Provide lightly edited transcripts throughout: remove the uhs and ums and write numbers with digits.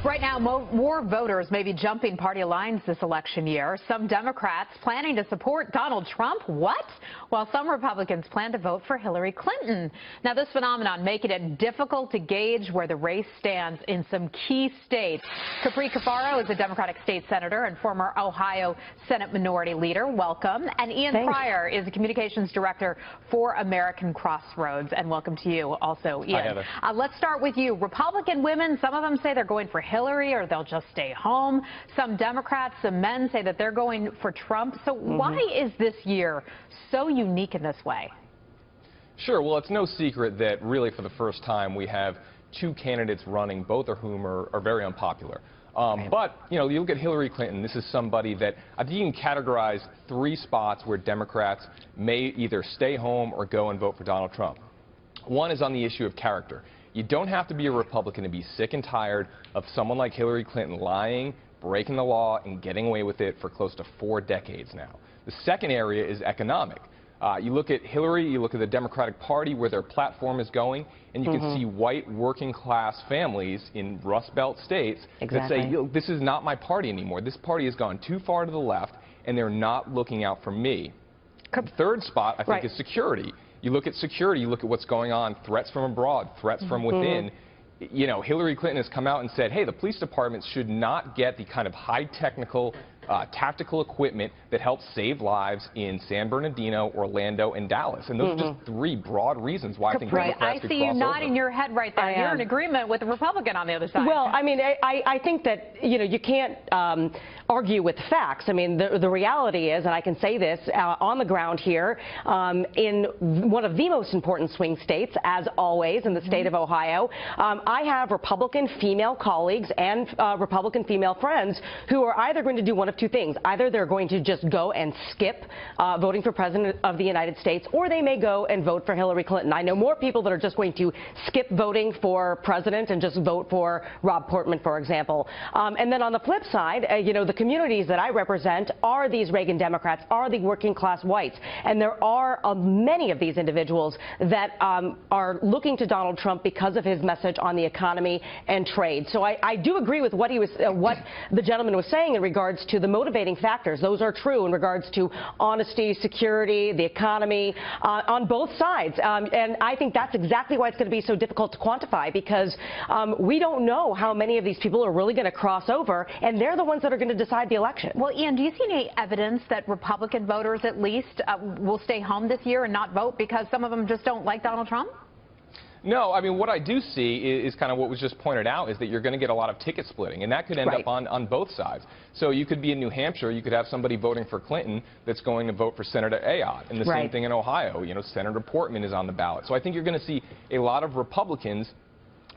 Right now, more voters may be jumping party lines this election year. Some Democrats planning to support Donald Trump. What? While some Republicans plan to vote for Hillary Clinton. Now, this phenomenon making it difficult to gauge where the race stands in some key states. Capri Cafaro is a Democratic state senator and former Ohio Senate Minority Leader. Welcome. And Ian Pryor is the communications director for American Crossroads. And welcome to you also, Ian. Hi, Heather. Let's start with you. Republican women, some of them say they're going for Hillary or they'll just stay home. Some Democrats, some men say that they're going for Trump. So why is this year so unique in this way? Sure. Well, it's no secret that really for the first time we have two candidates running, both of whom are very unpopular. But, you know, you look at Hillary Clinton, this is somebody that I think you can categorize three spots where Democrats may either stay home or go and vote for Donald Trump. One is on the issue of character. You don't have to be a Republican to be sick and tired of someone like Hillary Clinton lying, breaking the law, and getting away with it for close to 4 decades now. The second area is economic. You look at Hillary, you look at the Democratic Party, where their platform is going, and you can see white working-class families in Rust Belt states that say, this is not my party anymore. This party has gone too far to the left, and they're not looking out for me. The third spot, I think, is security. You look at security, you look at what's going on, threats from abroad, threats from within. You know, Hillary Clinton has come out and said, hey, the police departments should not get the kind of high-technical, tactical equipment that helps save lives in San Bernardino, Orlando, and Dallas. And those are just three broad reasons why I think Democrats could I see you nodding your head right there. You're in agreement with the Republican on the other side. Well, I mean, I think that, you know, you can't argue with facts. I mean, the reality is, and I can say this on the ground here, in one of the most important swing states, as always, in the state of Ohio, I have Republican female colleagues and Republican female friends who are either going to do one of two things. Either they're going to just go and skip voting for President of the United States, or they may go and vote for Hillary Clinton. I know more people that are just going to skip voting for President and just vote for Rob Portman, for example. And then on the flip side, you know, the communities that I represent are these Reagan Democrats, are the working class whites. And there are many of these individuals that are looking to Donald Trump because of his message on the economy and trade. So I do agree with what what the gentleman was saying in regards to the motivating factors. Those are true in regards to honesty, security, the economy, on both sides. And I think that's exactly why it's going to be so difficult to quantify, because we don't know how many of these people are really going to cross over, and they're the ones that are going to decide the election. Well, Ian, do you see any evidence that Republican voters, at least, will stay home this year and not vote because some of them just don't like Donald Trump? No, I mean, what I do see is kind of what was just pointed out, is that you're going to get a lot of ticket splitting, and that could end up on both sides. So you could be in New Hampshire, you could have somebody voting for Clinton that's going to vote for Senator Ayotte, and the same thing in Ohio. You know, Senator Portman is on the ballot. So I think you're going to see a lot of Republicans.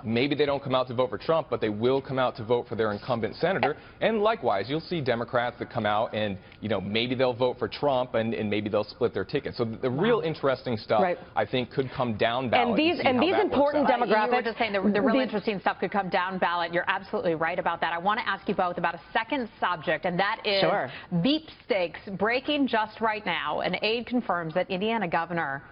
Maybe they don't come out to vote for Trump, but they will come out to vote for their incumbent senator. And likewise, you'll see Democrats that come out and, you know, maybe they'll vote for Trump and maybe they'll split their ticket. So the real interesting stuff, I think, could come down ballot. And these important demographics. You were just saying the real interesting stuff could come down ballot. You're absolutely right about that. I want to ask you both about a second subject, and that is beep stakes breaking just right now. An aide confirms that Indiana Governor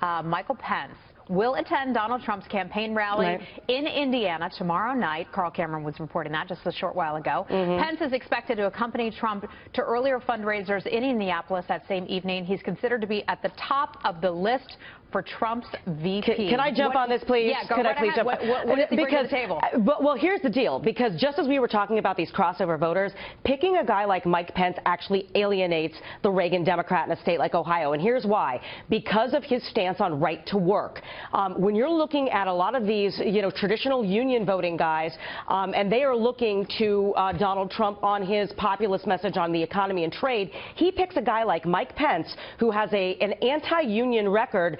Michael Pence will attend Donald Trump's campaign rally in Indiana tomorrow night. Carl Cameron was reporting that just a short while ago. Pence is expected to accompany Trump to earlier fundraisers in Indianapolis that same evening. He's considered to be at the top of the list for Trump's VP. Can I jump on this, please? Yeah, go right ahead. What does he bring to the table? Well, here's the deal. Because just as we were talking about these crossover voters, picking a guy like Mike Pence actually alienates the Reagan Democrat in a state like Ohio. And here's why. Because of his stance on right to work. When you're looking at a lot of these, you know, traditional union voting guys, and they are looking to Donald Trump on his populist message on the economy and trade, he picks a guy like Mike Pence, who has an anti-union record,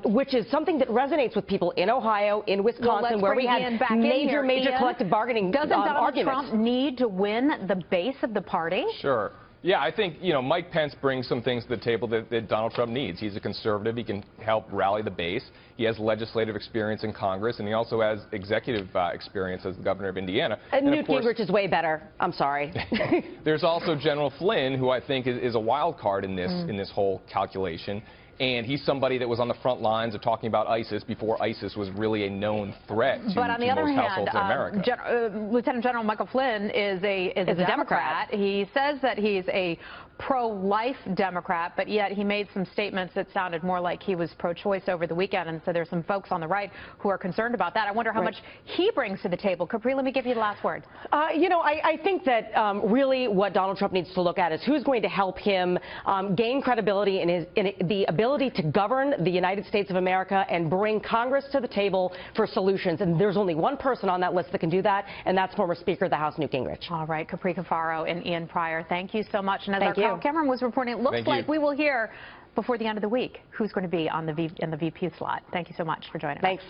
which is something that resonates with people in Ohio, in Wisconsin, where we had major collective bargaining arguments. Doesn't Donald Trump need to win the base of the party? Sure. Yeah, I think, you know, Mike Pence brings some things to the table that Donald Trump needs. He's a conservative. He can help rally the base. He has legislative experience in Congress, and he also has executive experience as the governor of Indiana. Newt Gingrich is way better. I'm sorry. There's also General Flynn, who I think is a wild card in this whole calculation. And he's somebody that was on the front lines of talking about ISIS before ISIS was really a known threat to, but on the other most hand, households in America. Lieutenant General Michael Flynn is a Democrat. He says that he's a pro-life Democrat, but yet he made some statements that sounded more like he was pro-choice over the weekend, and so there's some folks on the right who are concerned about that. I wonder how much he brings to the table. Capri, let me give you the last word. You know, I think that really what Donald Trump needs to look at is who's going to help him gain credibility in the ability to govern the United States of America and bring Congress to the table for solutions. And there's only one person on that list that can do that, and that's former Speaker of the House, Newt Gingrich. All right, Capri Cafaro and Ian Pryor, thank you so much. And as Carl Cameron was reporting, it looks like we will hear before the end of the week who's going to be on in the VP slot. Thank you so much for joining us. Thanks.